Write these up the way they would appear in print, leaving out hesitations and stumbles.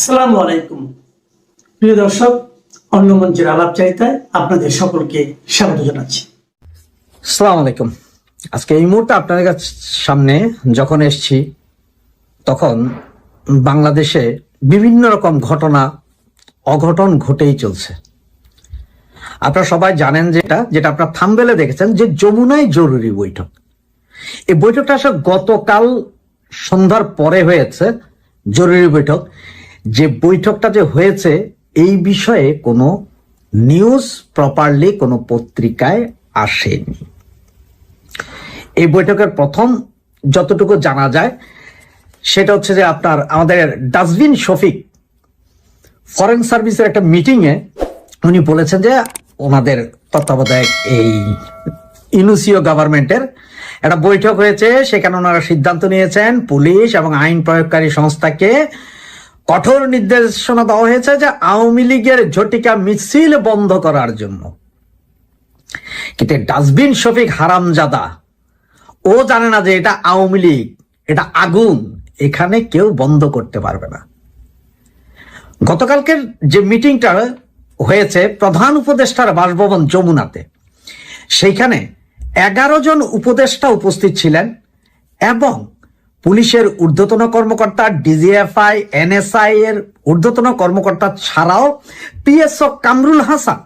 আসসালামু আলাইকুম প্রিয় দর্শক, অন্য মঞ্চের আলাপচারিতায় আপনাদের সকলকে স্বাগত জানাচ্ছি। আসসালামু আলাইকুম। আজকে এই মুহূর্তে আপনাদের সামনে যখন এসছি তখন বাংলাদেশে বিভিন্ন রকম অঘটন ঘটেই চলছে। আপনারা সবাই জানেন যেটা আপনারা থাম্বনেলে দেখেছেন যে যমুনায় জরুরি বৈঠক। এই বৈঠকটা আসলে গতকাল সন্ধ্যার পরে হয়েছে জরুরি বৈঠক। যে বৈঠকটা যে হয়েছে এই বিষয়ে কোনো নিউজ প্রপারলি কোনো পত্রিকায় আসেনি। এই বৈঠকের প্রথম যতটুকু জানা যায় সেটা হচ্ছে যে আমাদের ডাস্টবিন শফিক ফরেন সার্ভিসের একটা মিটিংয়ে উনি বলেছেন যে ওনাদের তত্ত্বাবধায়ক এই ইউনুসীয় গভর্নমেন্টের একটা বৈঠক হয়েছে, সেখানে ওনারা সিদ্ধান্ত নিয়েছেন পুলিশ এবং আইন প্রয়োগকারী সংস্থাকে কঠোর নির্দেশনা দেওয়া হয়েছে যে আওয়ামী লীগের ঝটিকা মিছিল বন্ধ করার জন্য। কিন্তু ডাস্টবিন শফিক হারামজাদা ও জানে না যে এটা আওয়ামী লীগ, এটা আগুন, এখানে কেউ বন্ধ করতে পারবে না। গতকালকের যে মিটিংটা হয়েছে প্রধান উপদেষ্টার বাসভবন যমুনাতে, সেইখানে 11 জন উপদেষ্টা উপস্থিত ছিলেন এবং পুলিশের ঊর্ধ্বতন কর্মকর্তা, ডিজিএফআই, এনএসআই এর ঊর্ধ্বতন কর্মকর্তা ছাড়াও পিএসও কামরুল হাসান,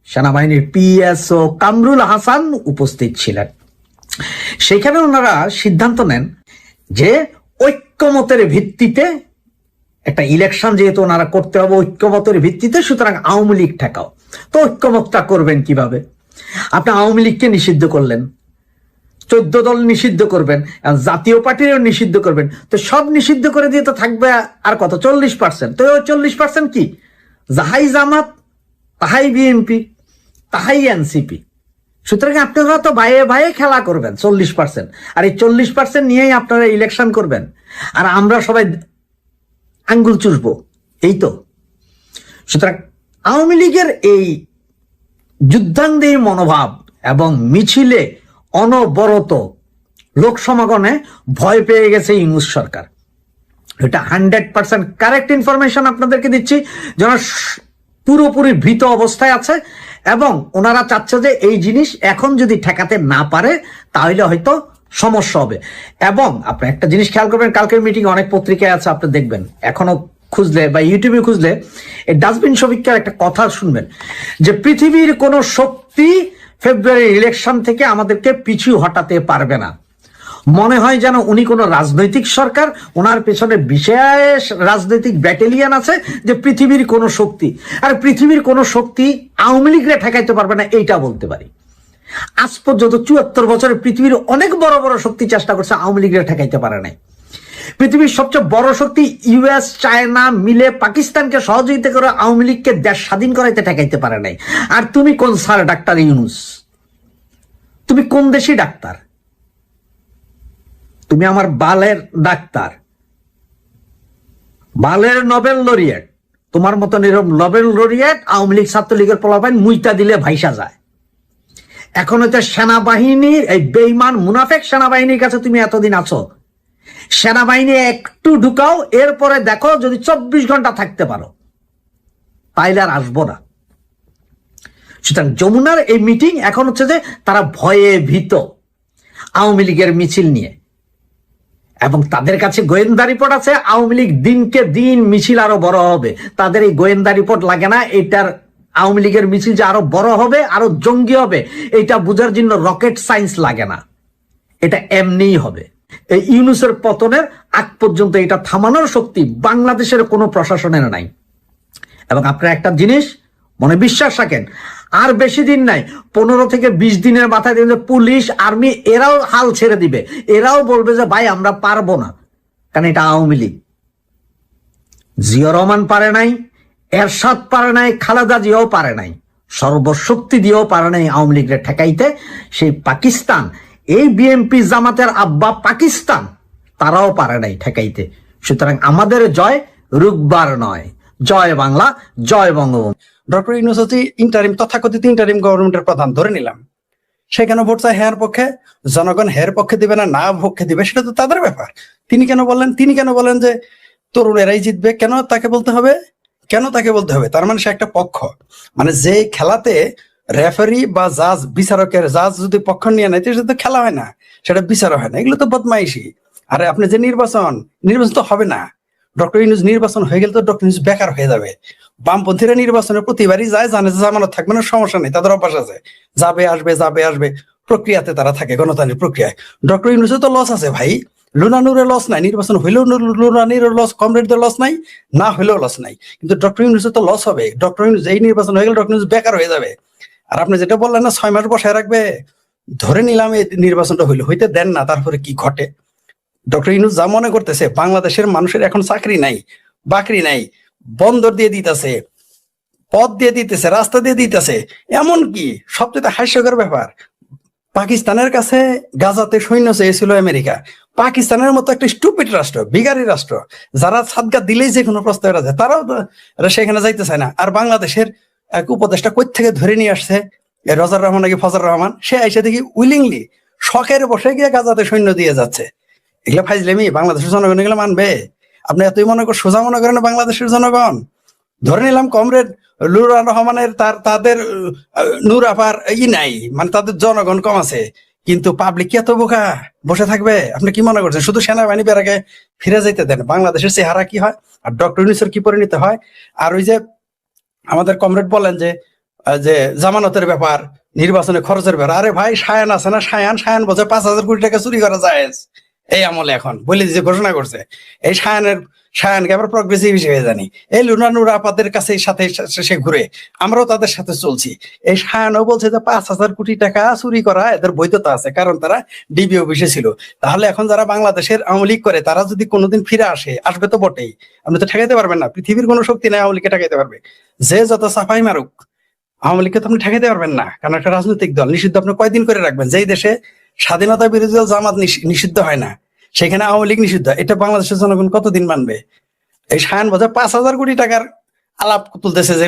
সেনাবাহিনীর পিএসও কামরুল হাসান উপস্থিত ছিলেন। সেখানে ওনারা সিদ্ধান্ত নেন যে ঐক্যমতের ভিত্তিতে একটা ইলেকশন যেহেতু ওনারা করতে হবে ঐক্যমতের ভিত্তিতে, সুতরাং আওয়ামী লীগ ঠেকাও। তো ঐক্যমতটা করবেন কিভাবে? আপনি আওয়ামী লীগকে নিষিদ্ধ করলেন, 14 দল নিষিদ্ধ করবেন, জাতীয় পার্টিরও নিষিদ্ধ করবেন, তো সব নিষিদ্ধ করে দিয়ে তো থাকবে আর কত 40%। তো 40% কি? যাহাই জামাত, তাহাই বিএনপি, তাহাই এনসিপি। সুতরাং আপনারা তো ভাইয়ে ভাইয়ে খেলা করবেন 40%, আর এই 40% নিয়েই আপনারা ইলেকশন করবেন, আর আমরা সবাই আঙ্গুল চুষবো, এই তো। সুতরাং আওয়ামী লীগের এই যুদ্ধাঙ্গী মনোভাব এবং মিছিলে অনবরত লোক সমাগমে ভয় পেয়ে গেছে ইউনূস সরকার। এটা 100% কারেক্ট ইনফরমেশন আপনাদেরকে দিচ্ছি, যেন পুরোপুরি ভীত অবস্থায় আছে এবং ওনারা চাচ্ছে যে এই জিনিস এখন যদি ঠেকাতে না পারে তাহলে হয়তো সমস্যা হবে। এবং আপনি একটা জিনিস খেয়াল করবেন, কালকের মিটিং অনেক পত্রিকায় আছে, আপনি দেখবেন, এখনো খুঁজলে বা ইউটিউবে খুঁজলে এই ডাস্টবিন শফিকের একটা কথা শুনবেন যে পৃথিবীর কোন শক্তি ফেব্রুয়ারির ইলেকশন থেকে আমাদেরকে পিছু হটাতে পারবে না। মনে হয় যেন উনি কোন রাজনৈতিক সরকার, ওনার পেছনে বিশেষ রাজনৈতিক ব্যাটালিয়ান আছে যে পৃথিবীর কোন শক্তি, আর পৃথিবীর কোন শক্তি আওয়ামী লীগরে ঠেকাইতে পারবে না এইটা বলতে পারি। আজ পর্যন্ত 74 বছরে পৃথিবীর অনেক বড় বড় শক্তি চেষ্টা করছে, আওয়ামী লীগরে ঠেকাইতে পারে নাই। পৃথিবীর সবচেয়ে বড় শক্তি ইউএস, চায়না মিলে পাকিস্তানকে সহযোগিতা করে আওয়ামী লীগকে দেশ স্বাধীন করাইতে ঠেকাইতে পারে নাই। আর তুমি কোন স্যার ডাক্তার ইউনূস? তুমি কোন দেশি ডাক্তার? তুমি আমার বালের ডাক্তার, বালের নোবেল লরিয়েট। তোমার মতন এরকম নোবেল লরিয়েট আওয়ামী লীগ ছাত্রলীগের পোলাপাইন মুইতা দিলে ভাইসা যায়। এখন হচ্ছে সেনাবাহিনীর এই বেঈমান মুনাফেক সেনাবাহিনীর কাছে তুমি এতদিন আছো, সেনাবাহিনী একটু ঢুকাও, এরপরে দেখো যদি 24 ঘন্টা থাকতে পারো তাইলে আর আসবো না। সুতরাং যমুনার এই মিটিং এখন হচ্ছে যে তারা ভয়ে ভীত আওয়ামী লীগের মিছিল নিয়ে, এবং তাদের কাছে গোয়েন্দা রিপোর্ট আছে আওয়ামী লীগ দিনকে দিন মিছিল আরো বড় হবে। তাদের এই গোয়েন্দা রিপোর্ট লাগে না, এটার আওয়ামী লীগের মিছিল যে আরো বড় হবে, আরো জঙ্গি হবে, এটা বোঝার জন্য রকেট সায়েন্স লাগে না, এটা এমনিই হবে। এই ইউনূসের পতনের আগ পর্যন্ত এটা থামানোর শক্তি বাংলাদেশের কোনো প্রশাসনের নাই। এবং আপনারা একটা জিনিস মনে বিশ্বাস রাখেন, আর বেশি দিন নাই, 15 থেকে 20 দিনের মাথায় দেখবেন পুলিশ, আর্মি এরাও হাল ছেড়ে দিবে, এরাও বলবে যে ভাই আমরা পারবো না, কারণ এটা আওয়ামী লীগ। জিয়া রহমান পারে নাই, এরশাদ পারে নাই, খালেদা জিয়াও পারে নাই, সর্বশক্তি দিয়েও পারে নাই আওয়ামী লীগের ঠেকাইতে। সেই পাকিস্তান, এই বিএনপি জামাতের আব্বা পাকিস্তান, তারাও পারে নাই ঠেকাইতে। সুতরাং আমাদের জয় রুকবার নয়, জয় বাংলা, জয় বঙ্গবন্ধু। ডক্টর ইউনূস হচ্ছে তথাকথিত ইন্টারিম গভর্নমেন্টের প্রধান, ধরে নিলাম। সেখানে ভোট চায় হেয়ার পক্ষে, জনগণ হেয়ার পক্ষে দিবে না পক্ষে দিবে সেটা তো তাদের ব্যাপার। তিনি কেন বলেন যে তরুণেরাই জিতবে। কেন তাকে বলতে হবে? কেন তাকে বলতে হবে? তার মানে সে একটা পক্ষ, মানে যে খেলাতে রেফারি বা জাজ, বিচারকের জাজ যদি পক্ষ নিয়ে নেয় সেটা তো খেলা হয় না, সেটা বিচার হয় না। এগুলো তো বদমাইশি। আরে আপনি যে নির্বাচন তো হবে না। ডক্টর ইউনূস নির্বাচন হয়ে গেলে তো ডক্টর ইউনূস বেকার হয়ে যাবে। বামপন্থীরা নির্বাচনে প্রতিবারই যায়, জানে যে জামানত থাকবে না, সমস্যা নেই, তাদের অভ্যাস আছে, যাবে আসবে যাবে আসবে, প্রক্রিয়াতে তারা থাকে, গণতান্ত্রিক প্রক্রিয়ায়। ডক্টর ইউনূসের তো লস আছে ভাই, লুনানুরের লস নাই, নির্বাচন হইলেও লুনানুরের লস, কমরেডদের লস নাই, না হইলেও লস নাই, কিন্তু ডক্টর ইউনূসের তো লস হবে। ডক্টর ইউনূস এই নির্বাচন হয়ে গেলে ডক্টর ইউনূস বেকার হয়ে যাবে। আর আপনি যেটা বললেন না 6 মাস বসায় রাখবে, ধরে নিলাম এই নির্বাচনটা হইতে দেন না, তারপরে কি ঘটে? ডক্টর ইউনূস যা মনে করতেছে, বাংলাদেশের মানুষের এখন চাকরি নাই, বাকরি নাই, বন্দর দিয়ে দিতেছে, পথ দিয়ে দিতেছে, রাস্তা দিয়ে দিতেছে। এমন কি সবচেয়ে হাস্যকর ব্যাপার, পাকিস্তানের কাছে গাজাতে সৈন্য চেয়েছিল আমেরিকা। পাকিস্তানের মতো একটা স্টুপিড রাষ্ট্র, বিগারি রাষ্ট্র, যারা সাদগা দিলেই যে কোনো প্রস্তাব যায়, তারাও সেখানে যাইতে চায় না। আর বাংলাদেশের এক উপদেষ্টা কই থেকে ধরে নিয়ে আসছে, রজার রহমান নাকি ফজর রহমান, সে আইসা দেখি উইলিংলি শখের বসে গিয়ে গাজাতে সৈন্য দিয়ে যাচ্ছে। এগুলো ফাইজলেমি, বাংলাদেশের জনগণ এগুলো মানবে? আপনি এতই মনে করেন, সোজা মনে করেন বাংলাদেশের জনগণ? ধরে নিলাম কমরেড নুর রহমানের তাদের নূর আপার নাই, মানে তাদের জনগণ কম আছে, কিন্তু পাবলিক কি এত বোকা বসে থাকবে? আপনি কি মনে করছেন শুধু সেনাবাহিনী বেড়াকে ফিরে যাইতে দেন? বাংলাদেশের চেহারা কি হয়, আর ডক্টর ইউনূসের কি পরিণত হয়? আর ওই যে আমাদের কমরেড বলেন যে যে জামানতের ব্যাপার, নির্বাচনে খরচের ব্যাপার, আরে ভাই সায়ান আছে না, সায়ান বলছে 5,000 কোটি টাকা চুরি করা যায় এই আমলে, এখন বলে যে ঘোষণা করছে। এই সায়ানকে আমরা প্রগ্রেসিভ হিসেবে জানি, এই লুনানুর আপাদের কাছে সাথে সে ঘুরে, আমরাও তাদের সাথে চলছি। এই সায়ানও বলছে যে 5,000 কোটি টাকা চুরি করা এদের বৈধতা আছে, কারণ তারা ডিবি অফিসে ছিল। তাহলে এখন যারা বাংলাদেশের আওয়ামী লীগ করে, তারা যদি কোনোদিন ফিরে আসবে তো বটেই, আপনি তো ঠেকাইতে পারবেন না। পৃথিবীর কোনো শক্তি নাই আওয়ামী লীগকে ঠেকাইতে পারবে, যে যত সাফাই মারুক, আওয়ামী লীগকে তো আপনি ঠেকাইতে পারবেন না, কারণ একটা রাজনৈতিক দল। নিষিদ্ধ আপনি কয়দিন করে রাখবেন? যেই দেশে স্বাধীনতা বিরোধী দল জামাত নিষিদ্ধ হয় না, সেখানে আওয়ামী লীগ নিষিদ্ধ, এটা বাংলাদেশের জনগণ কতদিন মানবে? এই সায়ান বোঝা 5,000 কোটি টাকার আলাপ তুলতেছে যে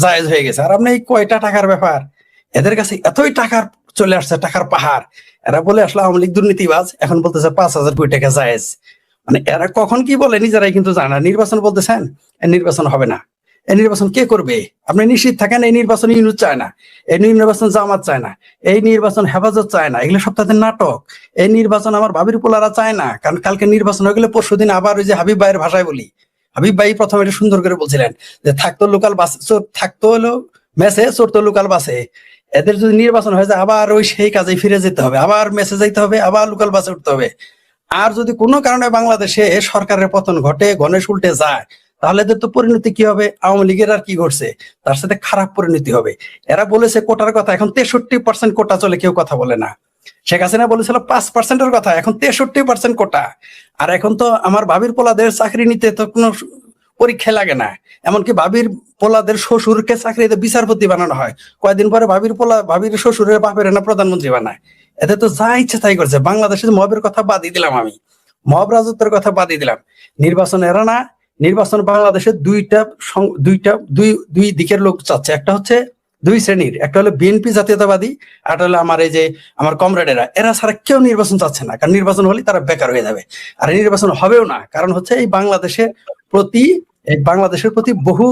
জায়েজ হয়ে গেছে, আর আপনি এই কয়টা টাকার ব্যাপার, এদের কাছে এতই টাকার চলে আসছে, টাকার পাহাড়। এরা বলে আসলে আওয়ামী লীগ দুর্নীতিবাজ, এখন বলতেছে 5,000 কোটি টাকা জায়েজ। মানে এরা কখন কি বলে নিজেরাই কিন্তু জানে না। নির্বাচন বলতেছেন, নির্বাচন হবে না। এই নির্বাচন কে করবে? আপনি নিশ্চিত থাকেন, এই নির্বাচন ইউনূস চায় না, এই নির্বাচন জামাত চায় না, এই নির্বাচন হেফাজত চায় না, এগুলো সব তাদের নাটক। এই নির্বাচন আমার ভাবির পোলারা চায় না, কারণ কালকে নির্বাচন হয়ে গেলে পরশুদিন আবার ওই যে হাবিব ভাইয়ের ভাষায় বলি, হাবিব ভাই প্রথমে এটা সুন্দর করে বলছিলেন যে থাকতো লোকাল বাস, থাকতো হলো মেসে, চড়তো লোকাল বাসে। এদের যদি নির্বাচন হয়ে যায় আবার ওই সেই কাজে ফিরে যেতে হবে, আবার মেসে যাইতে হবে, আবার লোকাল বাসে উঠতে হবে। আর যদি কোনো কারণে বাংলাদেশে সরকারের পতন ঘটে, গণেশ উল্টে যায়, তাহলে এদের তো পরিণতি কি হবে? আওয়ামী লীগের আর কি ঘটছে তার সাথে খারাপ পরিণতি হবে। এরা বলেছে কোটার কথা, এখন 63% কোটা চলে, কেউ কথা বলে না। শেখ হাসিনা বলেছিল 5%-এর কথা, এখন 63% কোটা। আর এখন তো আমার ভাবির পোলাদের চাকরি নিতে তো কোনো পরীক্ষা লাগে না, এমনকি ভাবির পোলাদের শ্বশুরকে চাকরিতে বিচারপতি বানানো হয়, কয়েকদিন পরে ভাবির শ্বশুরের বাপের না প্রধানমন্ত্রী বানায়। এতে তো যা ইচ্ছে তাই করছে। বাংলাদেশের মবের কথা বাদই দিলাম, আমি মব রাজত্বের কথা বাদই দিলাম, নির্বাচন এরা না। নির্বাচন বাংলাদেশের দুই দিকের লোক চাচ্ছে, একটা হচ্ছে দুই শ্রেণীর, একটা হলো বিএনপি জাতীয়তাবাদী, আর হলো আমার এই যে আমার কমরেডেরা, এরা ছাড়া কেউ নির্বাচন চাচ্ছে না, কারণ নির্বাচন হলে তারা বেকার হয়ে যাবে। আর নির্বাচন হবেও না, কারণ হচ্ছে এই বাংলাদেশের প্রতি বহু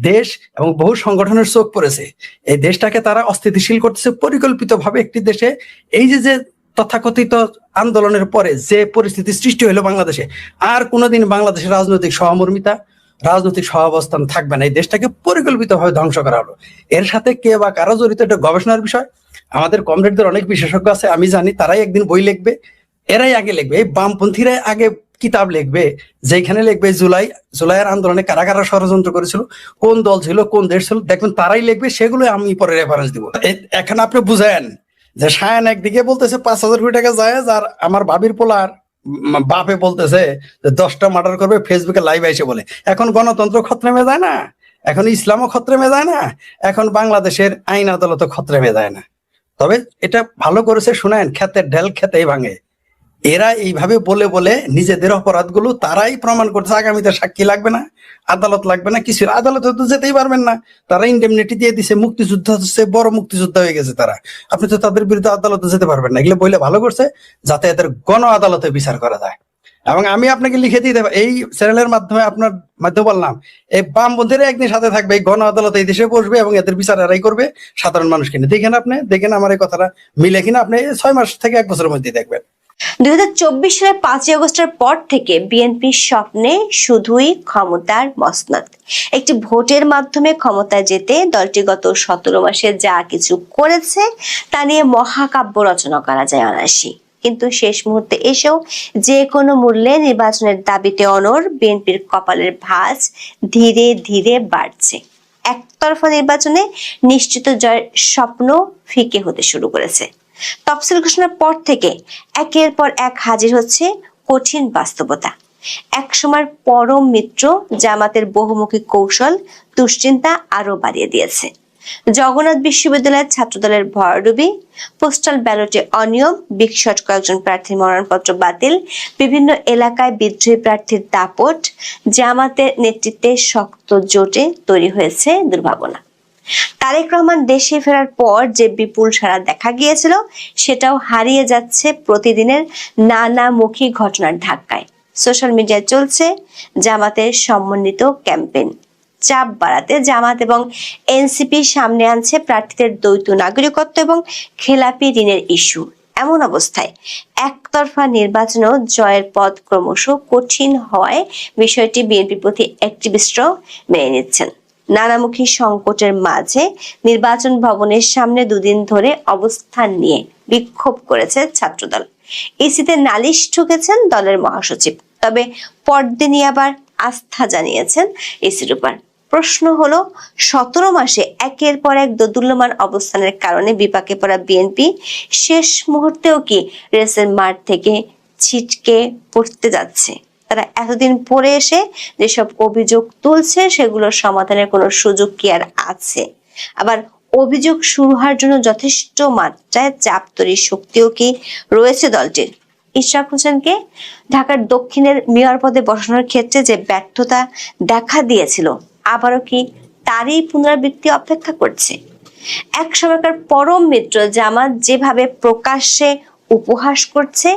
দেশ এবং বহু সংগঠনের চোখ পড়েছে। এই দেশটাকে তারা অস্থিতিশীল করতেছে পরিকল্পিতভাবে। একটি দেশে এই যে তথাকথিত আন্দোলনের পরে যে পরিস্থিতি সৃষ্টি হলো বাংলাদেশে, আর কোনোদিন বাংলাদেশের রাজনৈতিক সহমর্মিতা, রাজনৈতিক সহাবস্থান থাকবে না। এই দেশটাকে পরিকল্পিতভাবে ধ্বংস করা হলো। এর সাথে কে বা কারো জড়িত, এটা গবেষণার বিষয়। আমাদের কমরেডদের অনেক বিশেষজ্ঞ আছে, আমি জানি, তারাই একদিন বই লিখবে, এরাই আগে লিখবে, এই বামপন্থীরাই আগে কিতাব লিখবে, যেখানে লিখবে জুলাইয়ের আন্দোলনে কারা কারা ষড়যন্ত্র করেছিল, কোন দল ছিল, কোন দেশ ছিল, দেখবেন তারাই লিখবে, সেগুলো আমি পরে রেফারেন্স দিব। এখন আপনি বুঝেন যে সায়ান একদিকে বলতেছে 5,000 কোটি টাকা জায়েজ, আর আমার ভাবির পোলার বাপে বলতেছে যে 10টা মার্ডার করবে, ফেসবুকে লাইভ এসে বলে। এখন গণতন্ত্র খতরেমে যায় না, এখন ইসলামও খতরেমে যায় না, এখন বাংলাদেশের আইন আদালতও খতরেমে যায় না। তবে এটা ভালো করেছে, শুনেন, ক্ষেতের ঢেল খেতেই ভাঙে। এরা এইভাবে বলে বলে নিজেদের অপরাধগুলো তারাই প্রমাণ করছে। আগামীতে সাক্ষী লাগবে না, আদালত লাগবে না, কিছু আদালতে তো যেতেই পারবেন না, তারা ইন্ডেমনিটি দিয়ে দিছে, মুক্তিযুদ্ধ হচ্ছে বড় মুক্তিযুদ্ধ হয়ে গেছে তারা, আপনি তো তাদের বিরুদ্ধে আদালতে যেতে পারবেন না। এগুলো বলে ভালো করছে যাতে এদের গণ আদালতে বিচার করা যায়। এবং আমি আপনাকে লিখে দিতে এই চ্যানেলের মাধ্যমে আপনার মাধ্যমে বললাম, এই বামপন্থীরা একদিন সাথে থাকবে, এই গণ আদালতে এই দেশে বসবে এবং এদের বিচার এরাই করবে সাধারণ মানুষকে নিয়ে। দেখেন আমার এই কথাটা মিলে কিনা, আপনি 6 মাস থেকে 1 বছরের মধ্যে দেখবেন। 2024 সালের 5ই আগস্টের পর থেকে বিএনপির স্বপ্নে শুধুই ক্ষমতার মসনদ। একটি ভোটের মাধ্যমে ক্ষমতায় যেতে দলটি গত 17 মাসে যা কিছু করেছে তা নিয়ে মহাকাব্য রচনা করা যায় অনায়াসী। কিন্তু শেষ মুহূর্তে এসেও যে কোনো মূল্যে নির্বাচনের দাবিতে অনড় বিএনপির কপালের ভাঁজ ধীরে ধীরে বাড়ছে। একতরফা নির্বাচনে নিশ্চিত জয়ের স্বপ্ন ফিকে হতে শুরু করেছে। তফসিল ঘোষণার পর থেকে একের পর এক হাজির হচ্ছে কঠিন বাস্তবতা। একসময়ের পরম মিত্র জামাতের বহুমুখী কৌশল দুশ্চিন্তা আরো বাড়িয়ে দিয়েছে। জগন্নাথ বিশ্ববিদ্যালয়ের ছাত্রদলের ভরাডুবি, পোস্টাল ব্যালটে অনিয়ম, বিকশট কয়েকজন প্রার্থীর মনোনয়নপত্র বাতিল, বিভিন্ন এলাকায় বিদ্রোহী প্রার্থীর দাপট, জামাতের নেতৃত্বে শক্ত জোটে তৈরি হয়েছে দুর্ভাবনা। তারেক রহমান দেশে ফেরার পর যে বিপুল সাড়া দেখা গিয়েছিল সেটাও হারিয়ে যাচ্ছে প্রতিদিনের নানামুখী ঘটনার ধাক্কায়। সোশ্যাল মিডিয়ায় চলছে জামাতের সমন্বিত ক্যাম্পেইন। চাপ বাড়াতে জামাত এবং এনসিপি সামনে আনছে প্রার্থীদের দ্বৈত নাগরিকত্ব এবং খেলাপি ঋণের ইস্যু। এমন অবস্থায় একতরফা নির্বাচনেও জয়ের পথ ক্রমশ কঠিন হওয়ায় বিষয়টি বিএনপি প্রতি অ্যাক্টিভিস্টরাও মেনে নিচ্ছেন। নানামুখী সংকটের মাঝে নির্বাচন ভবনের সামনে দুদিন ধরে অবস্থান নিয়ে বিক্ষোভ করেছে ছাত্রদল। ইসিতে নালিশ ঠুকেছেন দলের মহাসচিব, তবে পরদিনই আবার আস্থা জানিয়েছেন ইসির উপর। প্রশ্ন হলো, 17 মাসে একের পর এক দোদুল্যমান অবস্থানের কারণে বিপাকে পড়া বিএনপি শেষ মুহূর্তেও কি রেসের মাঠ থেকে ছিটকে পড়তে যাচ্ছে? তারা এতদিন পরে এসে যেসব অভিযোগ তুলছে সেগুলোর সমাধানের কোনো সুযোগ কি আর আছে? আবার অভিযোগ শুরু হওয়ার জন্য যথেষ্ট মাত্রায় চাপ তৈরির শক্তিও কি রয়েছে দলটির? ইশরাক হোসেনকে ঢাকার দক্ষিণের মেয়র পদে বসানোর ক্ষেত্রে যে ব্যর্থতা দেখা দিয়েছিল, আবারও কি তারই পুনরাবৃত্তি অপেক্ষা করছে? এক সময়কার পরম মিত্র জামাত যেভাবে প্রকাশ্যে উপহাস করছে,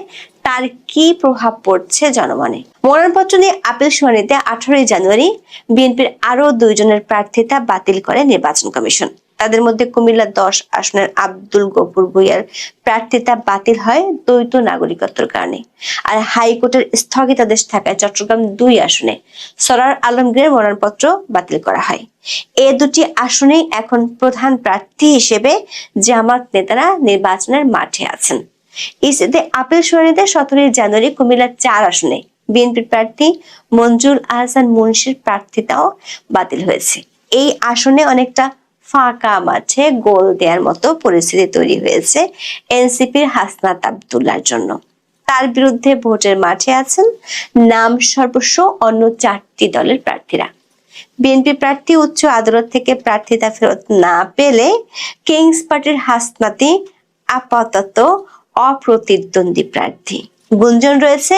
তার কি প্রভাব পড়ছে জনমনে? মনোনয়নপত্র নিয়ে আপিল শুনানিতে 18 জানুয়ারি বিএনপির আরো 2 জনের প্রার্থিতা বাতিল করে নির্বাচন কমিশন। তাদের মধ্যে কুমিল্লা 10 আসনের আব্দুল গফুর ভূঁইয়ার প্রার্থিতা বাতিল হয় দ্বৈত নাগরিকত্বের কারণে। আর হাইকোর্টের স্থগিতাদেশ থাকায় চট্টগ্রাম 2 আসনে সরার আলমগীরের মনোনয়নপত্র বাতিল করা হয়। এই দুটি আসনেই এখন প্রধান প্রার্থী হিসেবে জামাত নেতারা নির্বাচনের মাঠে আছেন। ইসিতে আপিল শুনানিতে 17 জানুয়ারি কুমিল্লা 4 আসনে বিএনপির প্রার্থী মঞ্জুর আহসান মুন্সির প্রার্থিতাও বাতিল হয়েছে। এই আসনে অনেকটা ফাঁকা মাঠে গোল দেওয়ার মতো পরিস্থিতি তৈরি হয়েছে এনসিপির হাসনাত আব্দুল্লাহর জন্য। তার বিরুদ্ধে ভোটের মাঠে আছেন নাম সর্বস্ব অন্য 4টি দলের প্রার্থীরা। বিএনপি প্রার্থী উচ্চ আদালত থেকে প্রার্থিতা ফেরত না পেলে কিংস পার্টির হাসনাতি আপাতত অপ্রতিদ্বন্দ্বী প্রার্থী। গুঞ্জন রয়েছে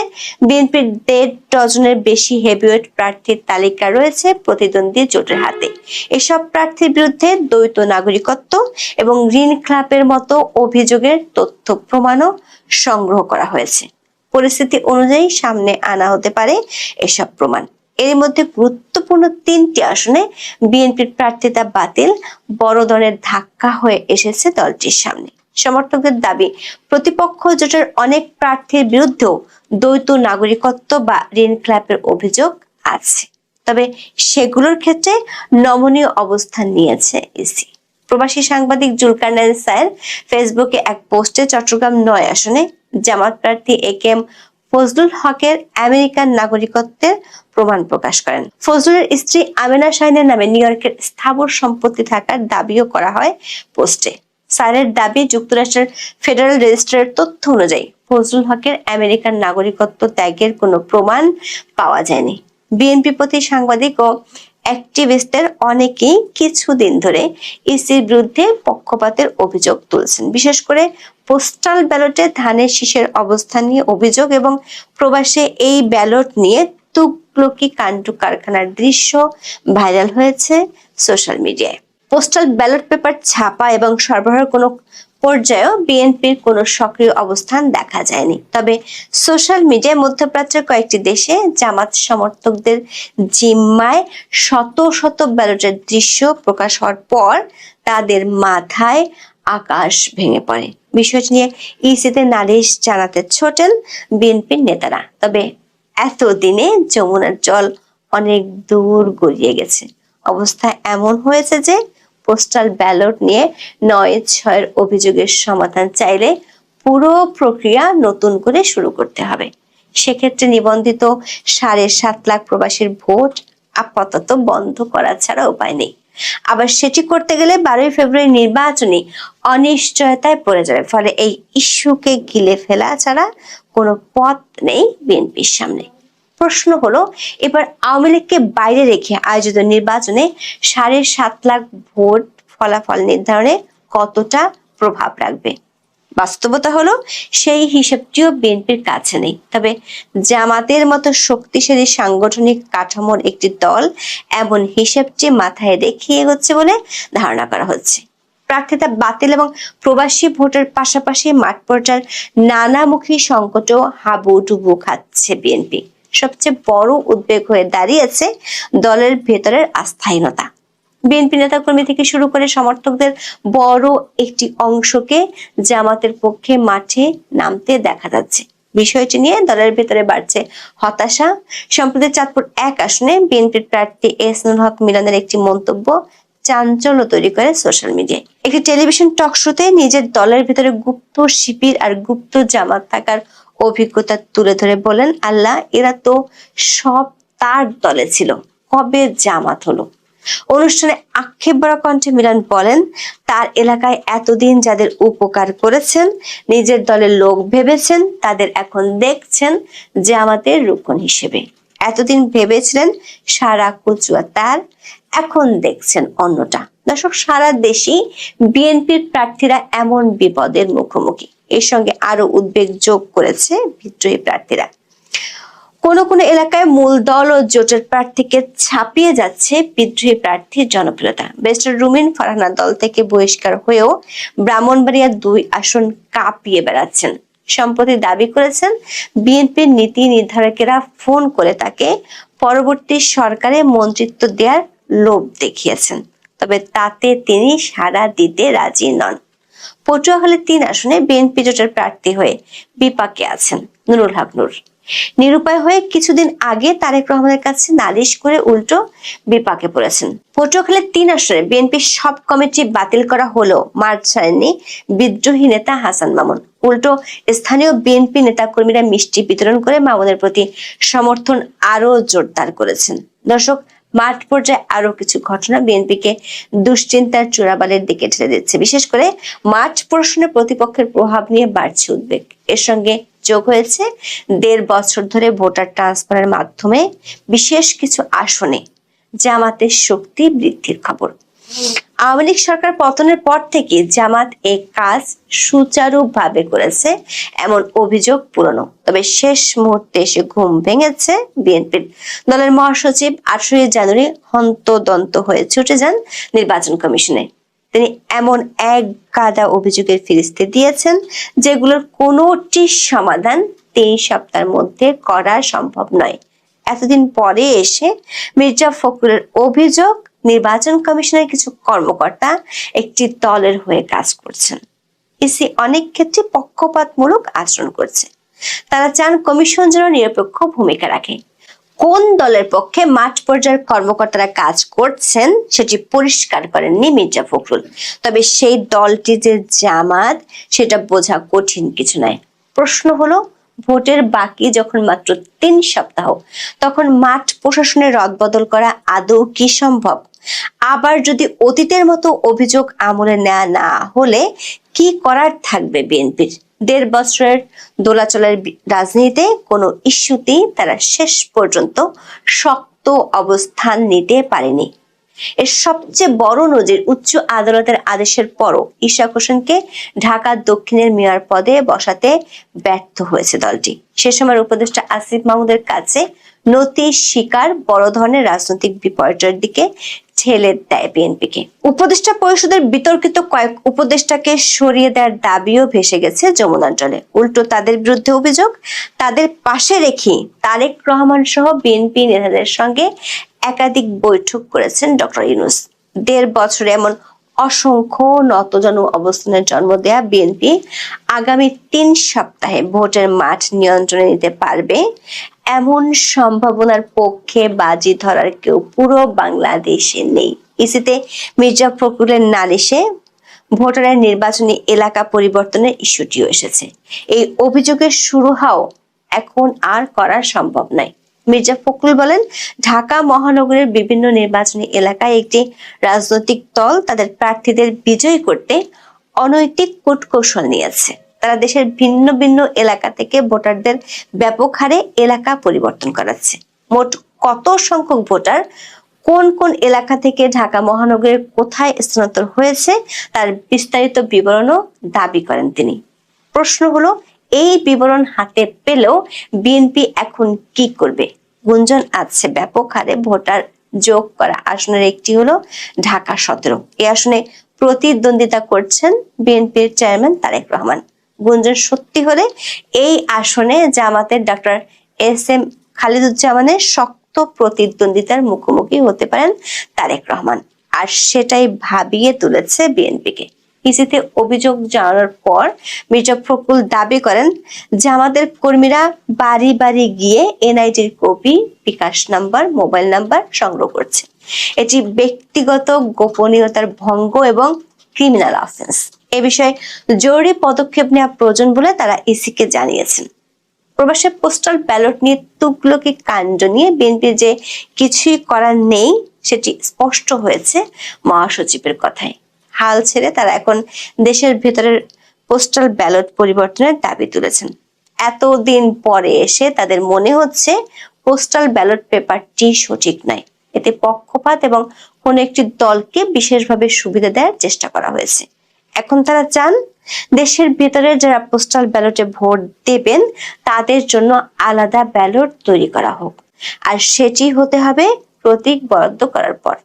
বিএনপির 1.5 ডজনের বেশি হেভিওয়েট প্রার্থীর তালিকা রয়েছে প্রতিদ্বন্দ্বী জোটের হাতে। এসব প্রার্থীর বিরুদ্ধে দ্বৈত নাগরিকত্ব এবং ঋণ খেলাপের মতো অভিযোগের তথ্য প্রমাণও সংগ্রহ করা হয়েছে। পরিস্থিতি অনুযায়ী সামনে আনা হতে পারে এসব প্রমাণ। এর মধ্যে গুরুত্বপূর্ণ 3টি আসনে বিএনপির প্রার্থিতা বাতিল বড় ধরনের ধাক্কা হয়ে এসেছে দলটির সামনে। সমর্থকদের দাবি, প্রতিপক্ষ জোটের অনেক প্রার্থীর বিরুদ্ধেও দ্বৈত নাগরিকত্ব বা ঋণ খেলাপের অভিযোগ আছে, তবে সেগুলোর ক্ষেত্রে নমনীয় অবস্থান নিয়েছে ইসি। প্রবাসী সাংবাদিক জুলকারনাইন সায়ের ফেসবুকে এক পোস্টে চট্টগ্রাম 9 আসনে জামাত প্রার্থী একেএম ফজলুল হকের আমেরিকান নাগরিকত্বের প্রমাণ প্রকাশ করেন। ফজলুলের স্ত্রী আমেনা শাহিনের নামে নিউ ইয়র্কের স্থাবর সম্পত্তি থাকার দাবিও করা হয় পোস্টে। সায়ের দাবি, যুক্তরাষ্ট্রের ফেডারেল রেজিস্ট্রারের তথ্য অনুযায়ী ফজলুল হকের আমেরিকান নাগরিকত্ব ত্যাগের কোনো প্রমাণ পাওয়া যায়নি। বিএনপি প্রতি সাংবাদিক ও অ্যাক্টিভিস্টদের অনেকেই কিছুদিন ধরে ইসির বিরুদ্ধে পক্ষপাতের অভিযোগ তুলছেন। বিশেষ করে পোস্টাল ব্যালটে ধানের শীষের অবস্থান নিয়ে অভিযোগ এবং প্রবাসে এই ব্যালট নিয়ে তুগলকি কাণ্ড কারখানার দৃশ্য ভাইরাল হয়েছে সোশ্যাল মিডিয়ায়। পোস্টাল ব্যালট পেপার ছাপা এবং সরবরাহের কোনো পর্যায়েও বিএনপির কোনো সক্রিয় অবস্থান দেখা যায়নি। তবে সোশ্যাল মিডিয়ায় মধ্যপ্রাচ্যের কয়েকটি দেশে জামাত সমর্থকদের জিম্মায় শত শত ব্যালটের দৃশ্য প্রকাশ হওয়ার পর তাদের মাথায় আকাশ ভেঙে পড়ে। বিষয়টি নিয়ে ইসিতে নালিশ জানাতে ছোটেন বিএনপির নেতারা। তবে এতদিনে যমুনার জল অনেক দূর গড়িয়ে গেছে। অবস্থা এমন হয়েছে যে পোস্টাল ব্যালট নিয়ে ৯/৬ অভিযোগের সমাধান চাইলে পুরো প্রক্রিয়া নতুন করে শুরু করতে হবে। সেক্ষেত্রে নিবন্ধিত ৭.৫ লাখ প্রবাসীর ভোট আপাতত বন্ধ করা ছাড়া উপায় নেই। আবার সেটি করতে গেলে ১২ ফেব্রুয়ারি নির্বাচনী অনিশ্চয়তায় পড়ে যাবে। ফলে এই ইস্যুকে গিলে ফেলা ছাড়া কোনো পথ নেই বিএনপির সামনে। প্রশ্ন হলো, এবার আওয়ামী লীগকে বাইরে রেখে আয়োজিত নির্বাচনে ৭.৫ লাখ ভোট ফলাফল নির্ধারণে কতটা প্রভাব রাখবে? বাস্তবতা হলো সেই হিসেবটিও বিএনপির কাছে নেই। তবে জামাতের মতো শক্তিশালী সাংগঠনিক কাঠামোর একটি দল এমন হিসেবটি মাথায় রেখে এগোচ্ছে বলে ধারণা করা হচ্ছে। প্রার্থিতা বাতিল এবং প্রবাসী ভোটের পাশাপাশি মাঠ পর্যায়ের নানামুখী সংকটও হাবুডুবু খাচ্ছে বিএনপি। সবচেয়ে বড় উদ্বেগ হয়ে দাঁড়িয়েছে দলের ভেতরের অস্থায়ীনতা। বিএনপি নেতাকর্মী থেকে শুরু করে সমর্থকদের বড় একটি অংশকে জামাতের পক্ষে মাঠে নামতে দেখা যাচ্ছে। বিষয়টি নিয়ে দলের ভেতরে বাড়ছে হতাশা। সম্প্রতি চাঁদপুর ১ আসনে বিএনপির প্রার্থী এহসানুল হক মিলনের একটি মন্তব্য চাঞ্চল্য তৈরি করে সোশ্যাল মিডিয়ায়। একটি টেলিভিশন টক শোতে নিজের দলের ভিতরে গুপ্ত শিবির আর গুপ্ত জামাত থাকার অভিজ্ঞতা তুলে ধরে বলেন, আল্লাহ, এরা তো সব তার দলে ছিল, কবে জামাত হলো? অনুষ্ঠানে আক্ষেপ ভরা কণ্ঠে মিলন বলেন, তার এলাকায় এতদিন যাদের উপকার করেছেন, নিজের দলের লোক ভেবেছেন, তাদের এখন দেখছেন জামাতের রুকন হিসেবে। এতদিন ভেবেছিলেন সারা কুচুয়া তার, এখন দেখছেন অন্যটা। দর্শক, সারা দেশেই বিএনপির প্রার্থীরা এমন বিপদের মুখোমুখি। এর সঙ্গে আরো উদ্বেগ যোগ করেছে বিদ্রোহী প্রার্থীরা। কোন এলাকায় মূল দল ও জোটের প্রার্থীকে ছাপিয়ে যাচ্ছে বিদ্রোহী প্রার্থীর জনপ্রিয়তা। ব্যারিস্টার রুমিন ফারহানা দল থেকে বহিষ্কার হয়েও ব্রাহ্মণবাড়িয়া ২ আসন কাঁপিয়ে বেড়াচ্ছেন। সম্প্রতি দাবি করেছেন বিএনপির নীতি নির্ধারকেরা ফোন করে তাকে পরবর্তী সরকারে মন্ত্রিত্ব দেওয়ার লোভ দেখিয়েছেন। তবে তাতে তিনি সাড়া দিতে রাজি নন। পটুয়াখালী ৩ আসনে বিএনপি জোটের প্রার্থী হয়ে বিপাকে আছেন নুরুল হক নূর। নিরুপায় হয়ে কিছুদিন আগে তারেক রহমানের কাছে নালিশ করে উল্টো বিপাকে পড়েছেন। পটুয়াখালী ৩ আসনে বিএনপির সব কমিটি বাতিল করা হলেও মার্চ ছাড়েননি বিদ্রোহী নেতা হাসান মামুন। উল্টো স্থানীয় বিএনপি নেতাকর্মীরা মিষ্টি বিতরণ করে মামুনের প্রতি সমর্থন আরো জোরদার করেছেন। দর্শক, মাঠ পর্যায়ে আরো কিছু ঘটনা বিএনপিকে দুশ্চিন্তার চূড়াবালের দিকে ঠেলে দিচ্ছে। বিশেষ করে মাঠ প্রশ্নে প্রতিপক্ষের প্রভাব নিয়ে বাড়ছে উদ্বেগ। এর সঙ্গে যোগ হয়েছে ১.৫ বছর ধরে ভোটার ট্রান্সফারের মাধ্যমে বিশেষ কিছু আসনে জামাতের শক্তি বৃদ্ধির খবর। আওয়ামী লীগ সরকার পতনের পর থেকে জামাত এই কাজ সুচারুভাবে করেছে এমন অভিযোগ পুরনো। তবে শেষ মুহূর্তে এসে ঘুম ভেঙেছে বিএনপির। দলের মহাসচিব ৮ই জানুয়ারি হন্তদন্ত হয়ে ছুটে যান নির্বাচন কমিশনে। তিনি এমন এক গাদা অভিযোগের ফিরিস্তি দিয়েছেন যেগুলোর কোনোটি সমাধান ৩ সপ্তাহের মধ্যে করা সম্ভব নয়। এতদিন পরে এসে মির্জা ফখরুলের অভিযোগ, নির্বাচন কমিশনের কিছু কর্মকর্তা একটি দলের হয়ে কাজ করছেন। ইসি অনেক ক্ষেত্রে পক্ষপাতমূলক আচরণ করছে। তারা চান কমিশন যেন নিরপেক্ষ ভূমিকা রাখে। কোন দলের পক্ষে মাঠ পর্যায়ের কর্মকর্তারা কাজ করছেন সেটি পরিষ্কার করেননি মির্জা ফখরুল। তবে সেই দলটি যে জামাত সেটা বোঝা কঠিন কিছু নয়। প্রশ্ন হলো, ভোটের বাকি যখন মাত্র ৩ সপ্তাহ, তখন মাঠ প্রশাসনের রদবদল করা আদৌ কি সম্ভব? আবার যদি অতীতের মতো অভিযোগ আমলে নেওয়া না হলে কি করার থাকবে বিএনপির? ১.৫ বছরের দোলাচলের রাজনীতিতে কোনো ইস্যুতেই তারা শেষ পর্যন্ত শক্ত অবস্থান নিতে পারেনি। এর সবচেয়ে বড় নজির, উচ্চ আদালতের আদেশের পরও ইশাক হোসেনকে ঢাকা দক্ষিণের মেয়র পদে বসাতে ব্যর্থ হয়েছে দলটি। সে সময় উপদেষ্টা আসিফ মাহমুদের কাছে নতি শিকার বড় ধরনের রাজনৈতিক বিপর্যয়ের দিকে ঠেলে দেয় বিএনপিকে। উপদেষ্টা পরিষদের বিতর্কিত কয়েক উপদেষ্টাকে সরিয়ে দেওয়ার দাবিও ভেসে গেছে যমুনার জলে। উল্টো তাদের বিরুদ্ধে অভিযোগ, তাদের পাশে রেখে তারেক রহমান সহ বিএনপি নেতাদের সঙ্গে একাধিক বৈঠক করেছেন ডক্টর ইউনূস। ১.৫ বছরে এমন অসংখ্য নতজানু অবস্থানের জন্ম দেয়া বিএনপি আগামী ৩ সপ্তাহে ভোটের মাঠ নিয়ন্ত্রণে নিতে পারবে এমন সম্ভাবনার পক্ষে বাজি ধরার কেউ পুরো বাংলাদেশে নেই। ইসিতে মির্জা ফখরুলের নালিশে ভোটারের নির্বাচনী এলাকা পরিবর্তনের ইস্যুটিও এসেছে। এই অভিযোগের শুরু হওয়া এখন আর করা সম্ভব নয়। মির্জা ফখরুল বলেন, ঢাকা মহানগরের বিভিন্ন নির্বাচনী এলাকায় একটি রাজনৈতিক দল তাদের প্রার্থীদের বিজয়ী করতে অনৈতিক কূটকৌশল নিয়েছে। তারা দেশের ভিন্ন ভিন্ন এলাকা থেকে ভোটারদের ব্যাপক হারে এলাকা পরিবর্তন করাচ্ছে। মোট কত সংখ্যক ভোটার কোন কোন এলাকা থেকে ঢাকা মহানগরের কোথায় স্থানান্তর হয়েছে তার বিস্তারিত বিবরণও দাবি করেন তিনি। প্রশ্ন হলো, এই বিবরণ হাতে পেলেও বিএনপি এখন কি করবে? গুঞ্জন আছে ব্যাপক হারে ভোটার যোগ করা আসনের একটি হলো ঢাকা ১৭। এই আসনে প্রতিদ্বন্দ্বিতা করছেন বিএনপির চেয়ারম্যান তারেক রহমান। গুঞ্জন সত্যি হলে এই আসনে জামাতের ডক্টর এস.এম. খালিদুজ্জামানের শক্ত প্রতিদ্বন্দ্বিতার মুখোমুখি হতে পারেন তারেক রহমান, আর সেটাই ভাবিয়ে তুলেছে বিএনপিকে। ইসিতে অভিযোগ জানানোর পর মির্জা ফখরুল দাবি করেন, জামাতের কর্মীরা বাড়ি বাড়ি গিয়ে এনআইডির কপি, বিকাশ নাম্বার, মোবাইল নাম্বার সংগ্রহ করছে। এটি ব্যক্তিগত গোপনীয়তার ভঙ্গ এবং ক্রিমিনাল অফেন্স। এ বিষয়ে জরুরি পদক্ষেপ নেওয়া প্রয়োজন বলে তারা ইসিকে জানিয়েছেন। প্রবাসে পোস্টাল ব্যালট নিয়ে তুগলকি কাণ্ড নিয়ে বিএনপির যে কিছুই করার নেই সেটি স্পষ্ট হয়েছে মহাসচিবের কথায়। হাল ছেড়ে তারা এখন দেশের ভেতরের পোস্টাল ব্যালট পরিবর্তনের দাবি তুলেছেন। এতদিন পরে এসে তাদের মনে হচ্ছে পোস্টাল ব্যালট পেপারটি সঠিক নয়। এতে পক্ষপাত এবং কোন একটি দলকে বিশেষভাবে সুবিধা দেওয়ার চেষ্টা করা হয়েছে। এখন তারা চান দেশের ভেতরে যারা পোস্টাল ব্যালটে ভোট দেবেন তাদের জন্য আলাদা ব্যালট তৈরি করা হোক, আর সেটি হতে হবে প্রতীক বরাদ্দ করার পর।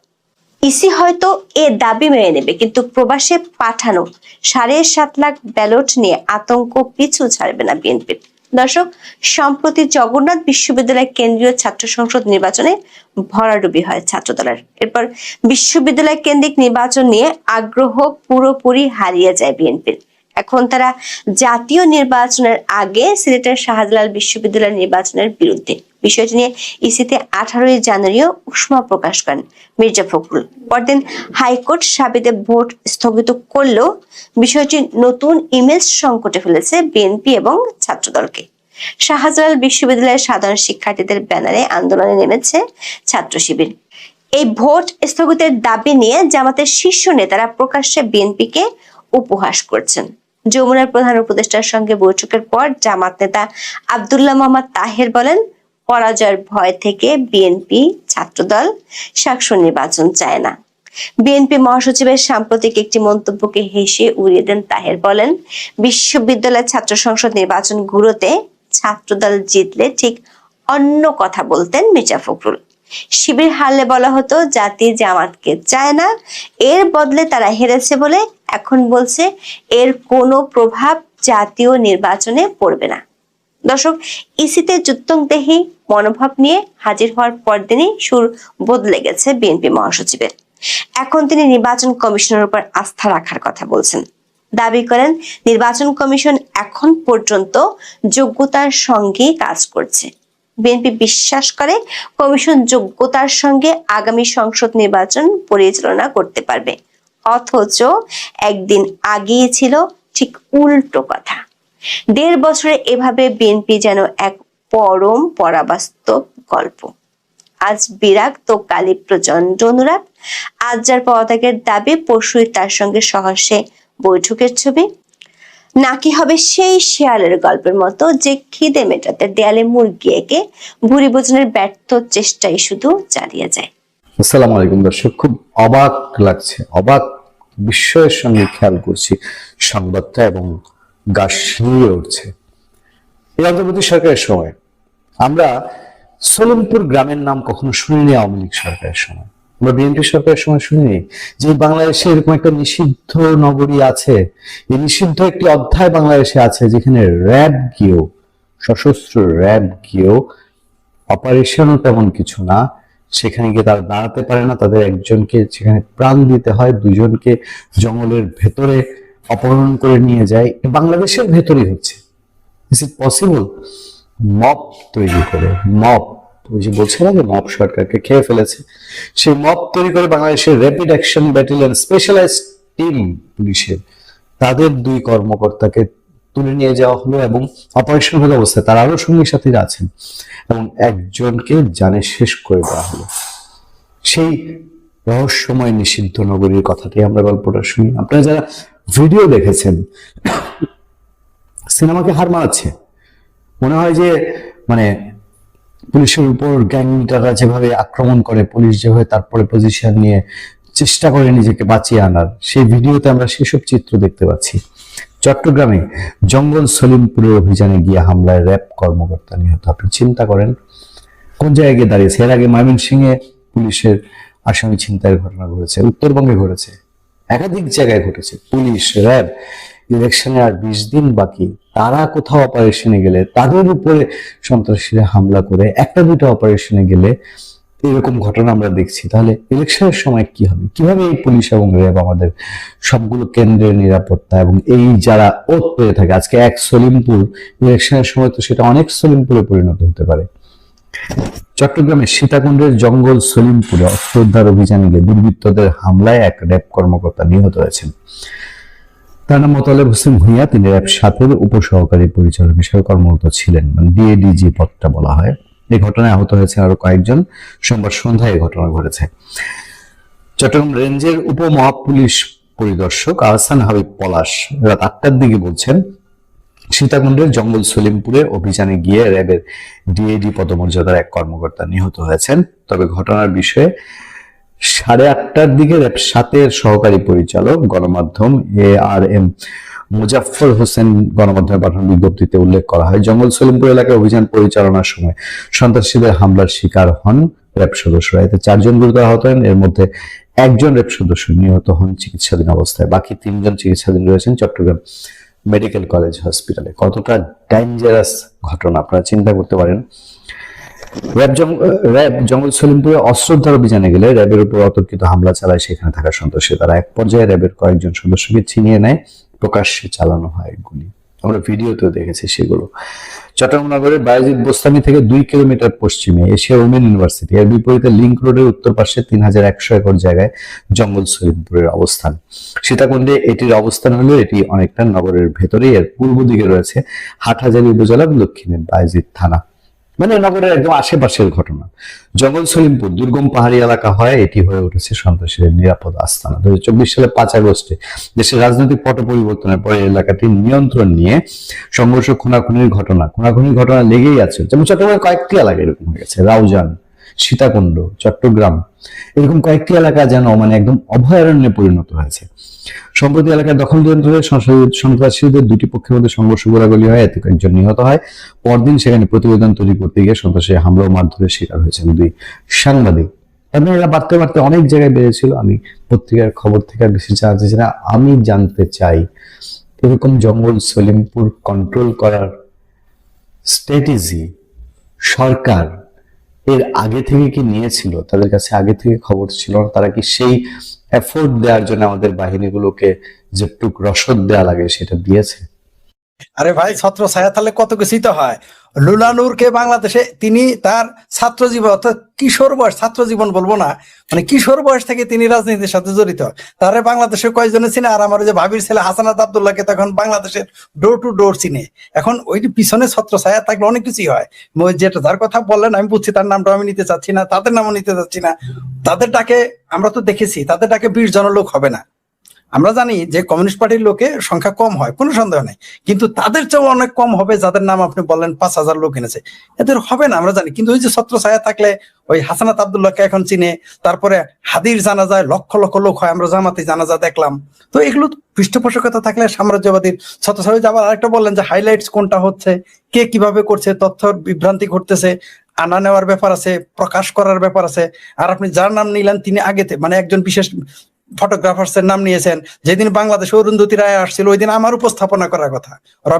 ইসি হয়তো এ দাবি মেনে নেবে, কিন্তু প্রবাসে পাঠানো ৭.৫ লাখ ব্যালট নিয়ে আতঙ্ক পিছু ছাড়বে না বিএনপির। দর্শক, সম্প্রতি জগন্নাথ বিশ্ববিদ্যালয় কেন্দ্রীয় ছাত্র সংসদ নির্বাচনে ভরাডুবি হয় ছাত্রদলের। এরপর বিশ্ববিদ্যালয় কেন্দ্রিক নির্বাচন নিয়ে আগ্রহ পুরোপুরি হারিয়ে যায় বিএনপির। এখন তারা জাতীয় নির্বাচনের আগে সিলেটের শাহজালাল বিশ্ববিদ্যালয় নির্বাচনের বিরুদ্ধে। বিষয়টি নিয়ে ইসিতে 18 জানুয়ারিও উষ্মা প্রকাশ করেন মির্জা ফখরুল। পরদিন হাইকোর্ট সাবিতে ভোট স্থগিত করলেও বিষয়টি নতুন ইমেজ সংকটে ফেলেছে বিএনপি এবং ছাত্রদলকে। শাহজালাল বিশ্ববিদ্যালয়ের সাধারণ শিক্ষার্থীদের ব্যানারে আন্দোলনে নেমেছে ছাত্র শিবির। এই ভোট স্থগিতের দাবি নিয়ে জামাতের শীর্ষ নেতারা প্রকাশ্যে বিএনপিকে উপহাস করছেন। যমুনার প্রধান উপদেষ্টার সঙ্গে বৈঠকের পর জামাত নেতা আব্দুল্লাহ মোহাম্মদ তাহের বলেন, পরাজয়ের ভয় থেকে বিএনপি ছাত্রদল শাকসুর নির্বাচন চায় না। বিএনপি মহাসচিবের সাম্প্রতিক একটি মন্তব্যকে হেসে উড়িয়ে দেন তাহের। বলেন, বিশ্ববিদ্যালয় ছাত্র সংসদ নির্বাচন গুলোতে ছাত্রদল জিতলে ঠিক অন্য কথা বলতেন মির্জা ফখরুল। শিবির হারলে বলা হতো জাতি জামাতকে চায় না, এর বদলে তারা হেরেছে বলে এখন বলছে এর কোনো প্রভাব জাতীয় নির্বাচনে পড়বে না। দর্শক, ইসিতে যুদ্ধংদেহী মনোভাব নিয়ে হাজির হওয়ার পরদিনই সুর বদলে গেছে বিএনপি মহাসচিবের। এখন তিনি নির্বাচন কমিশনের উপর আস্থা রাখার কথা বলছেন। দাবি করেন, নির্বাচন কমিশন এখন পর্যন্ত যোগ্যতার সঙ্গে কাজ করছে। বিএনপি বিশ্বাস করে কমিশন যোগ্যতার সঙ্গে আগামী সংসদ নির্বাচন পরিচালনা করতে পারবে, অথচ একদিন আগেই ছিল ঠিক উল্টো কথা। ১.৫ বছরে এভাবে বিএনপি যেন এক পরম পরাবাস্তব গল্প। আজ বিরাগ তো কালী প্রচন্ড অনুরাগ, আজ যার পদত্যাগের দাবি পরশুই তার সঙ্গে সহসে বৈঠকের ছবি, নাকি হবে সেই শেয়ালের গল্পের মতো যে খিদে মেটাতে দেয়ালে মুরগি এঁকে ভুরি ভোজনের ব্যর্থ চেষ্টাই শুধু চালিয়ে যায়। আসসালামু আলাইকুম দর্শক, খুব অবাক লাগছে, অবাক বিস্ময়ের সঙ্গে খেয়াল করছি সংবাদটা এবং গা শিউরে উঠছে। এই অন্তর্বর্তী সরকারের সময় আমরা সলিমপুর গ্রামের নাম কখনো শুনিনি আওয়ামী লীগ সরকারের সময়। আমরা বিএনপি সরকারের সময় শুনিনি যে বাংলাদেশে এরকম একটা নিষিদ্ধ নগরী আছে, এই নিষিদ্ধ একটি অধ্যায় বাংলাদেশে আছে যেখানে র্যাব গিয়েও, সশস্ত্র র্যাব গিয়েও অপারেশনও তেমন কিছু না, সেখানে গিয়ে তারা দাঁড়াতে পারে না, তাদের একজনকে সেখানে প্রাণ দিতে হয়, দুজনকে জঙ্গলের ভেতরে অপহরণ করে নিয়ে যায়। বাংলাদেশের ভেতরেই হচ্ছে। Is it possible? মব তৈরি করে, মব, ওই যে বলছে না যে মব সরকারকে খেয়ে ফেলেছে, সেই মব তৈরি করে বাংলাদেশের rapid action battalion specialised team পুলিশের তাদের 2 কর্মকর্তাকে তুলে নিয়ে যাওয়া হলো এবং অপারেশন হলো অবস্থায় তার আরো সঙ্গী সাথীরা আছেন এবং একজনকে জানে শেষ করে দেওয়া হলো। সেই রহস্যময় নিষিদ্ধ নগরীর কথাটি আমরা গল্পটা শুনি। আপনারা যারা ভিডিও দেখেছেন, সিনেমাকে হার মানাচ্ছে। মনে হয় যে মানে পুলিশের উপর গ্যাং লিডাররা যেভাবে আক্রমণ করে, পুলিশ যেভাবে তারপরে পজিশন নিয়ে চেষ্টা করে নিজেকে বাঁচিয়ে আনার, সেই ভিডিওতে আমরা সেসব চিত্র দেখতে পাচ্ছি। চট্টগ্রামে জঙ্গল সলিমপুরের অভিযানে গিয়ে হামলায় র্যাব কর্মকর্তা নিহত। আপনি চিন্তা করেন কোন জায়গায় গিয়ে দাঁড়িয়েছে। এর আগে ময়মনসিংহে পুলিশের আসামি ছিনতাইয়ের ঘটনা ঘটেছে, উত্তরবঙ্গে ঘটেছে, একাধিক জায়গায় ঘটেছে। পুলিশ, র্যাব, ইলেকশনের আর 20 দিন বাকি, তারা কোথাও অপারেশনে গেলে তাদের উপরে সন্ত্রাসীরা হামলা করে, 1-2টা অপারেশনে গেলে এরকম ঘটনা আমরা দেখছি। তাহলে ইলেকশনের সময় কি হবে? কিভাবে এই পুলিশ এবং র্যাব আমাদের সবগুলো কেন্দ্রের নিরাপত্তা এবং এই যারা ওত পেয়ে থাকে, আজকে এক সলিমপুর, ইলেকশনের সময় তো সেটা অনেক সলিমপুরে পরিণত হতে পারে। চট্টগ্রামের সীতাকুণ্ডের জঙ্গল সলিমপুরে অস্ত্র উদ্ধার অভিযানে গিয়ে দুর্বৃত্তদের হামলায় এক র্যাব কর্মকর্তা নিহত হয়েছেন। তার নাম মোতালেব হোসেন ভূঁইয়া। তিনি র্যাব 7-এর উপসহকারী পরিচালক হিসেবে কর্মরত ছিলেন, মানে ডিএডিজি পদটা বলা হয়। এই ঘটনায় আহত হয়েছে আরো কয়েকজন। সোমবার সন্ধ্যায় এই ঘটনা ঘটেছে। চট্টগ্রাম রেঞ্জের উপমহাপুলিশ পরিদর্শক আহসান হাবিব পলাশ রাত 8টার দিকে বলছেন, সীতাকুণ্ডের জঙ্গল সলিমপুরে অভিযানে গিয়ে র্যাবের ডিএডি পদমর্যাদার এক কর্মকর্তা নিহত হয়েছেন। তবে ঘটনার বিষয়ে 8:30টার দিকে র্যাব 7-এর সহকারী পরিচালক গণমাধ্যম ARM মুজাফফর হোসেন গণমাধ্যমে পাঠানো বিজ্ঞপ্তিতে উল্লেখ করা হয়, জঙ্গল সলিমপুর এলাকায় অভিযান পরিচালনার সময় সন্ত্রাসীদের হামলার শিকার হন র্যাব সদস্যরা। এতে 4 জন গুরুতর আহত হন। এর মধ্যে 1 জন র্যাব সদস্য নিহত হন চিকিৎসাধীন অবস্থায়। বাকি 3 জন চিকিৎসাধীন রয়েছেন চট্টগ্রাম মেডিকেল কলেজ হসপিটালে। কতটা ডেঞ্জারাস ঘটনা আপনারা চিন্তা করতে পারেন। র্যাব জঙ্গল সলিমপুরে অস্ত্র উদ্ধার অভিযানে গেলে র্যাবের উপর অতর্কিত হামলা চালায় সেখানে থাকা সন্ত্রাসী। তারা এক পর্যায়ে র্যাবের কয়েকজন সদস্যকে ছিনিয়ে নেয়, প্রকাশ্যে চালানো হয় গুলি। আমরা ভিডিওতেও দেখেছি সেগুলো। চট্টগ্রাম নগরের বায়েজিদ বোস্তানি থেকে 2 কিলোমিটার পশ্চিমে এশিয়া ওমেন ইউনিভার্সিটি, এর বিপরীতে লিংক রোডের উত্তর পাশে 3100 একর জায়গায় জঙ্গল সলিমপুরের অবস্থান। সীতাকুণ্ডে এটির অবস্থান হলো এটি অনেকটা নগরের ভেতরেই। এর পূর্ব দিকে রয়েছে হাটহাজারী উপজেলা, দক্ষিণে বায়েজিদ থানা, মানে নগরের একদম আশেপাশের ঘটনা। জঙ্গল সলিমপুর দুর্গম পাহাড়ি এলাকা হয়, এটি হয়ে উঠেছে সন্ত্রাসীদের নিরাপদ আস্তানা। 2024 সালে 5 আগস্টে দেশের রাজনৈতিক পট পরিবর্তনের পরে এলাকাটির নিয়ন্ত্রণ নিয়ে সংঘর্ষ, খুনাখুনির ঘটনা লেগেই আছে। যেমন চট্টগ্রামের কয়েকটি এলাকা এরকম হয়ে গেছে, রাউজান, সীতাকুণ্ড, চট্টগ্রাম, এরকম কয়েকটি এলাকা যেন মানে একদম অভয়ারণ্যে পরিণত হয়েছে। সম্প্রতি এলাকায় দখল নিয়ন্ত্রণে সন্ত্রাসীদের 2টি পক্ষের মধ্যে সংঘর্ষ, গোলাগুলি হয়, এতে কয়েকজন নিহত হয়। পরদিন সেখানে প্রতিবেদন তৈরি করতে গিয়ে সন্ত্রাসী হামলা ও মারধরের শিকার হয়েছেন 2 সাংবাদিক। এবং এরা বাড়তে বাড়তে অনেক জায়গায় বেড়েছিল। আমি পত্রিকার খবর থেকে আর বেশি জানতে চাই না। আমি জানতে চাই এরকম জঙ্গল সলিমপুর কন্ট্রোল করার স্ট্র্যাটেজি সরকার এর আগে থেকে কি নিয়েছিল? তাদের কাছে আগে থেকে খবর ছিল না? তারা কি সেই এফোর্ট দেওয়ার জন্য আমাদের বাহিনীগুলোকে যেটুক রসদ দেওয়া লাগে সেটা দিয়েছে? আরে ভাই, ছত্র ছায়া তাহলে কত কিছুই তো হয়। লুলানুরকে বাংলাদেশে তিনি তার ছাত্র জীবন অর্থাৎ কিশোর বয়স, ছাত্র জীবন বলবো না, মানে কিশোর বয়স থেকে তিনি রাজনীতির সাথে জড়িত। তারে বাংলাদেশের কয়েকজনে চিনে, আর আমার যে ভাবির ছেলে হাসানাত আব্দুল্লাহকে তখন বাংলাদেশের ডোর টু ডোর চিনে। এখন ওই পিছনে ছত্র ছায়া থাকলে অনেক কিছুই হয়। যেটা যার কথা বললেন আমি বুঝছি, তার নামটা আমি নিতে চাচ্ছি না, তাদের নামও নিতে চাচ্ছি না। তাদের ডাকে আমরা তো দেখেছি, তাদের ডাকে 20 জন লোক হবে না। আমরা জানি যে কমিউনিস্ট পার্টির লোকের সংখ্যা কম হয়, কোনো সন্দেহ নেই, কিন্তু তাদের চেয়েও অনেক কম হবে যাদের নাম আপনি বললেন 5000 লোক এনেছে, এদের হবে না আমরা জানি। কিন্তু ওই যে ছত্র ছায়া থাকলে ওই হাসানাত আব্দুল্লাহকে এখন চিনে, তারপরে হাদির জানাজায় লক্ষ লক্ষ লোক হয়, আমরা জামাতে জানাজা দেখলাম। তো এগুলো পৃষ্ঠপোষকতা থাকলে সাম্রাজ্যবাদীর ছত্র ছায়া। আবার আরেকটা বললেন যে হাইলাইটস কোনটা হচ্ছে, কে কিভাবে করছে, তথ্য বিভ্রান্তি ঘটতেছে। আনা নেওয়ার ব্যাপার আছে, প্রকাশ করার ব্যাপার আছে। আর আপনি যার নাম নিলেন তিনি আগেতে মানে একজন বিশেষ ফটোগ্রাফার্সের নাম নিয়েছেন। যেদিন বাংলাদেশে অরুন্ধতী রায় আসছিল ওই দিন আমার উপস্থাপনা করার কথা।